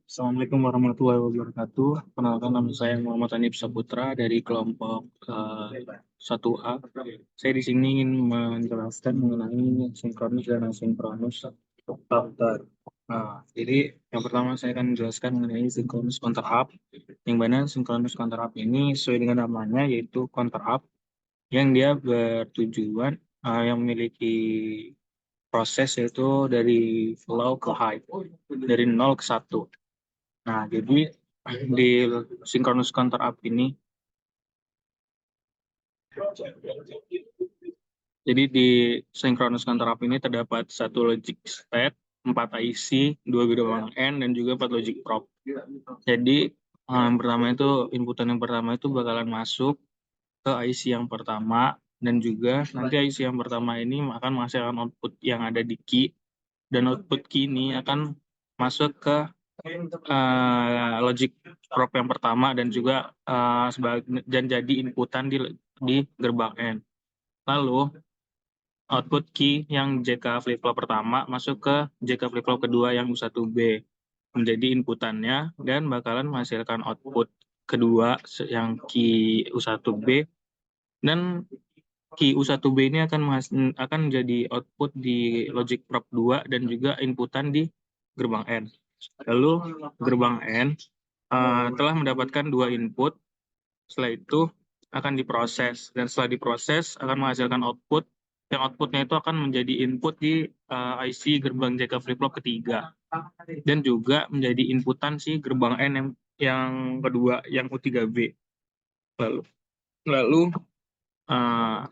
Assalamualaikum warahmatullahi wabarakatuh. Perkenalkan, nama saya Muhammad Hanif Saputra dari kelompok 1A. Saya di sini ingin menjelaskan mengenai sinkronus dan asinkronus counter. Jadi yang pertama saya akan menjelaskan mengenai sinkronus counter up, yang mana sinkronus counter up ini sesuai dengan namanya yaitu counter up yang dia bertujuan yang memiliki proses yaitu dari low ke high, dari 0 ke 1. Nah, jadi di synchronous counter up ini, di synchronous counter up ini terdapat satu logic state, 4 IC, 2 gerbang N, dan juga 4 logic prop. Jadi, yang pertama itu, inputan yang pertama itu bakalan masuk ke IC yang pertama, dan juga nanti IC yang pertama ini akan menghasilkan output yang ada di key, dan output key ini akan masuk ke logic prop yang pertama dan juga dan jadi inputan di gerbang N. Lalu output key yang JK flip flop pertama masuk ke JK flip flop kedua yang U1B menjadi inputannya dan bakalan menghasilkan output kedua yang key U1B, dan key U1B ini akan menjadi output di logic prop 2 dan juga inputan di gerbang N. Lalu gerbang N telah mendapatkan 2 input, setelah itu akan diproses, dan setelah diproses akan menghasilkan output, yang outputnya itu akan menjadi input di IC gerbang JK flip flop ketiga, dan juga menjadi inputan si gerbang N yang kedua, yang U3B. Lalu uh,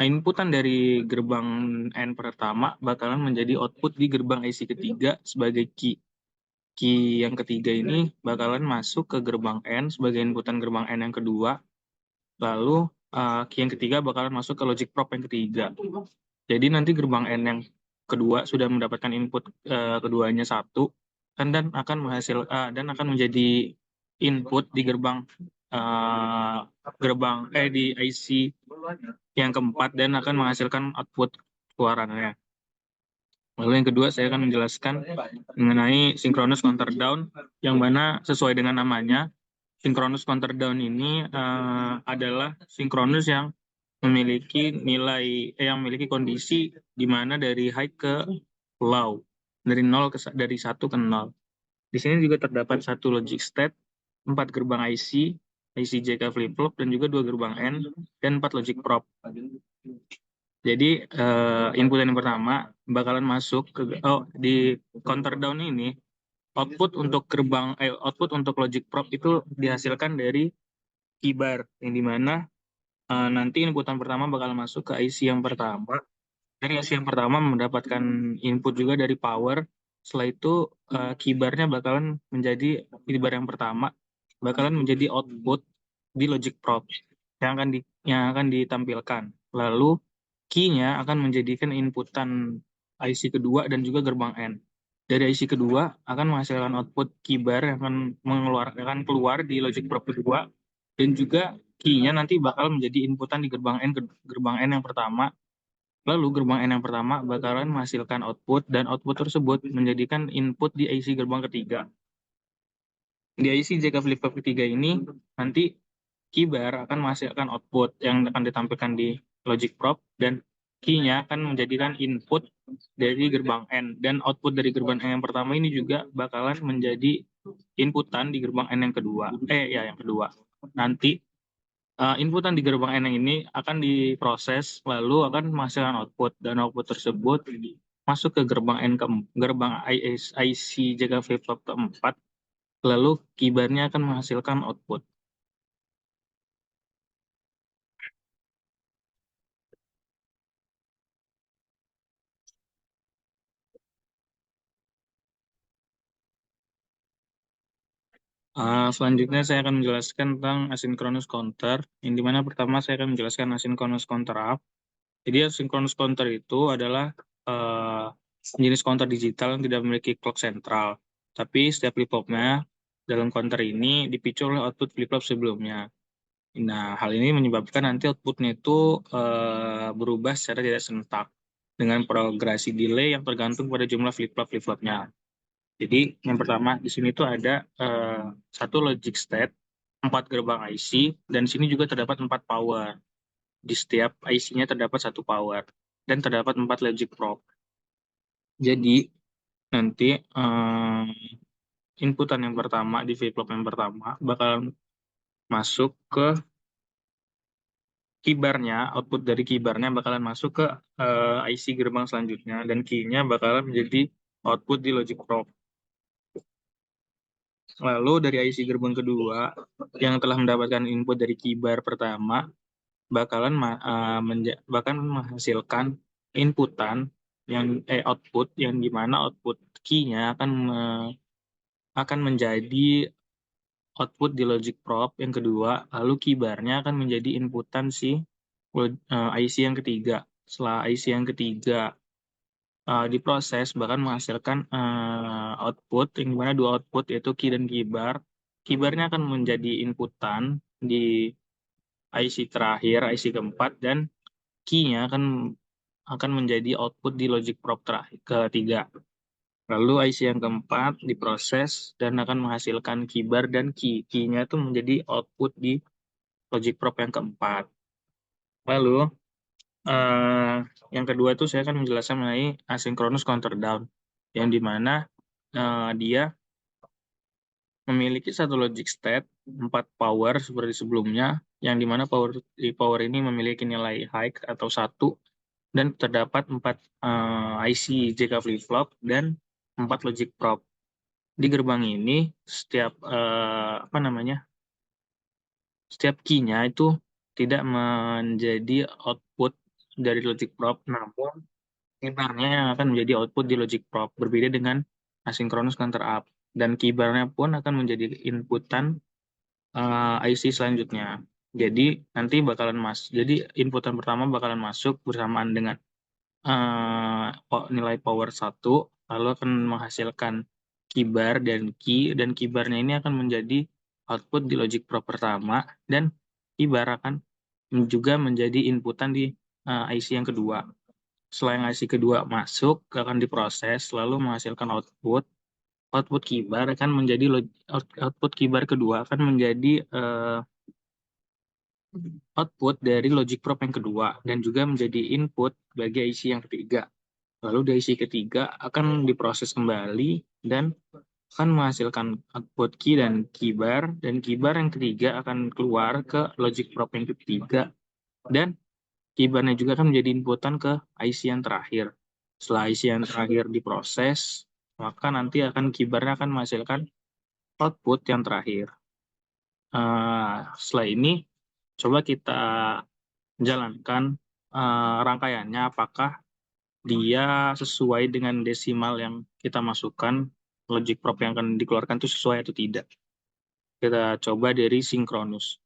inputan dari gerbang N pertama bakalan menjadi output di gerbang IC ketiga sebagai key. Key yang ketiga ini bakalan masuk ke gerbang N sebagai inputan gerbang N yang kedua. Lalu key yang ketiga bakalan masuk ke logic prop yang ketiga. Jadi nanti gerbang N yang kedua sudah mendapatkan input keduanya satu, dan akan menjadi input di di IC yang keempat dan akan menghasilkan output keluarannya. Lalu yang kedua saya akan menjelaskan mengenai synchronous counter down, yang mana sesuai dengan namanya, synchronous counter down ini adalah synchronous yang memiliki kondisi di mana dari high ke low, dari 1 ke 0. Di sini juga terdapat satu logic state, 4 gerbang IC JK flip flop, dan juga 2 gerbang N, dan 4 logic prop. Jadi input yang pertama bakalan masuk di counter down ini, output untuk logic prop itu dihasilkan dari keybar, yang dimana nanti inputan pertama bakal masuk ke IC yang pertama. Dari IC yang pertama mendapatkan input juga dari power. Setelah itu keybarnya keybar yang pertama bakalan menjadi output di logic prop yang akan ditampilkan. Lalu key-nya akan menjadikan inputan IC kedua dan juga gerbang N. Dari IC kedua akan menghasilkan output keybar yang akan keluar di logic prop kedua, dan juga key-nya nanti bakal menjadi inputan di gerbang N yang pertama. Lalu gerbang N yang pertama bakalan menghasilkan output, dan output tersebut menjadikan input di IC gerbang ketiga. Di IC JK flip flop ketiga ini nanti keybar akan menghasilkan output yang akan ditampilkan di logic prop, dan key-nya akan menjadikan input dari gerbang N, dan output dari gerbang N yang pertama ini juga bakalan menjadi inputan di gerbang N yang kedua. Yang kedua. Nanti inputan di gerbang N yang ini akan diproses lalu akan menghasilkan output, dan output tersebut masuk ke gerbang IC JK flip flop keempat, lalu keybarnya akan menghasilkan output. Selanjutnya saya akan menjelaskan tentang asynchronous counter, yang dimana pertama saya akan menjelaskan asynchronous counter up. Jadi asynchronous counter itu adalah jenis counter digital yang tidak memiliki clock sentral, tapi setiap flip-flopnya dalam counter ini dipicu oleh output flip-flop sebelumnya. Nah, hal ini menyebabkan nanti outputnya itu berubah secara tidak serentak. dengan progresi delay yang tergantung pada jumlah flip-flop-flip-flopnya. Jadi yang pertama di sini tuh ada satu logic state, 4 gerbang IC, dan di sini juga terdapat 4 power. Di setiap IC-nya terdapat satu power dan terdapat 4 logic probe. Jadi nanti inputan yang pertama di flip-flop yang pertama bakalan masuk ke keybarnya, output dari keybarnya bakalan masuk ke IC gerbang selanjutnya, dan key-nya bakalan menjadi output di logic probe. Lalu dari IC gerbang kedua yang telah mendapatkan input dari keybar pertama bahkan menghasilkan inputan yang output yang dimana output key-nya akan menjadi output di logic probe yang kedua, lalu keybarnya akan menjadi inputan si IC yang ketiga. Setelah IC yang ketiga diproses, bahkan menghasilkan output, yang dimana dua output yaitu key dan keybar. Keybarnya akan menjadi inputan di IC terakhir, IC keempat, dan key-nya akan menjadi output di logic probe terakhir, ketiga. Lalu IC yang keempat diproses dan akan menghasilkan keybar dan key. Key-nya itu menjadi output di logic probe yang keempat. Lalu eh, yang kedua itu saya akan menjelaskan mengenai asynchronous counter down, yang dimana dia memiliki satu logic state, 4 power seperti sebelumnya, yang dimana power ini memiliki nilai high atau 1, dan terdapat 4 IC JK flip-flop dan 4 logic probe. Di gerbang ini setiap setiap key-nya itu tidak menjadi output dari logic probe, namun keybarnya yang akan menjadi output di logic probe, berbeda dengan asynchronous counter up, dan keybarnya pun akan menjadi inputan IC selanjutnya. Jadi nanti jadi inputan pertama bakalan masuk bersamaan dengan nilai power 1, lalu akan menghasilkan keybar dan key, dan keybarnya ini akan menjadi output di logic probe pertama, dan keybar akan juga menjadi inputan di IC yang kedua. Setelah IC kedua masuk, akan diproses, lalu menghasilkan output. Output keybar akan menjadi output keybar kedua akan menjadi output dari logic probe yang kedua, dan juga menjadi input bagi IC yang ketiga. Lalu di IC ketiga akan diproses kembali dan akan menghasilkan output key dan keybar, dan keybar yang ketiga akan keluar ke logic probe yang ketiga, dan keybarnya juga akan menjadi inputan ke IC yang terakhir. Setelah IC yang terakhir diproses, maka nanti keybarnya akan menghasilkan output yang terakhir. Setelah ini, coba kita jalankan rangkaiannya, apakah dia sesuai dengan desimal yang kita masukkan, logic probe yang akan dikeluarkan itu sesuai atau tidak. Kita coba dari sinkronus.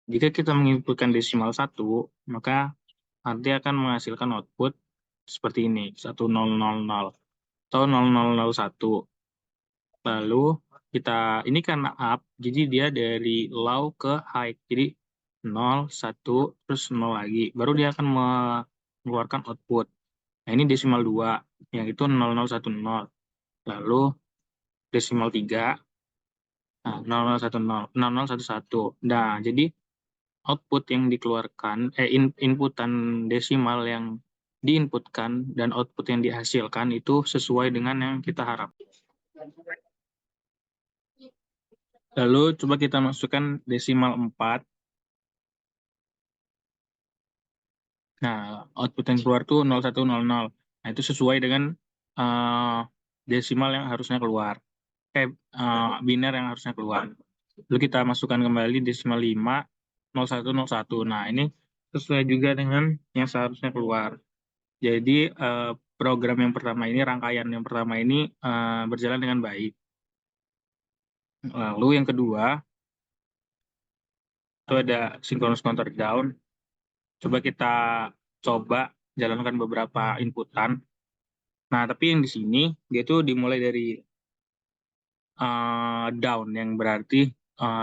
Jika kita menginputkan desimal 1, maka nanti akan menghasilkan output seperti ini, 1000 atau 0001. Lalu ini karena up, jadi dia dari low ke high. Jadi 0, 1, terus 0 lagi. Baru dia akan mengeluarkan output. Nah, ini desimal 2, yang itu 0010. Lalu desimal 3, nah 0011. Nah, jadi output yang dikeluarkan, inputan desimal yang diinputkan dan output yang dihasilkan itu sesuai dengan yang kita harapkan. Lalu coba kita masukkan desimal 4. Nah, output yang keluar tuh 0100. Nah, itu sesuai dengan desimal yang harusnya keluar. Biner yang harusnya keluar. Lalu kita masukkan kembali desimal 5, 0101. Nah, ini sesuai juga dengan yang seharusnya keluar. Jadi, program yang pertama ini, rangkaian yang pertama ini berjalan dengan baik. Lalu yang kedua, itu ada synchronous counter down. Coba kita jalankan beberapa inputan. Nah, tapi yang di sini dia tuh dimulai dari down, yang berarti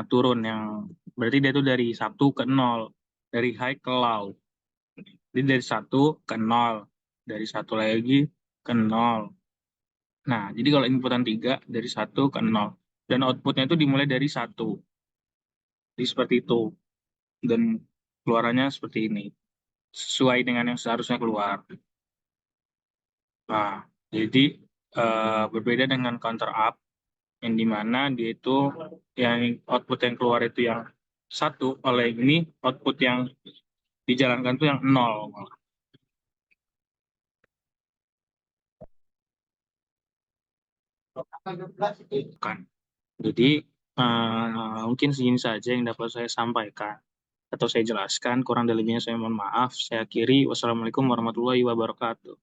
turun, yang berarti dia tuh dari 1 ke 0, dari high ke low. Jadi dari 1 ke 0, dari 1 lagi ke 0. Nah, jadi kalau inputan 3 dari 1 ke 0. Dan outputnya itu dimulai dari 1. Jadi seperti itu. Dan keluarannya seperti ini. Sesuai dengan yang seharusnya keluar. Nah, jadi berbeda dengan counter up, yang dimana dia itu yang output yang keluar itu yang 1, oleh ini output yang dijalankan tuh yang 0. Kan. Jadi mungkin segini saja yang dapat saya sampaikan atau saya jelaskan. Kurang dari lebihnya saya mohon maaf. Saya akhiri. Wassalamualaikum warahmatullahi wabarakatuh.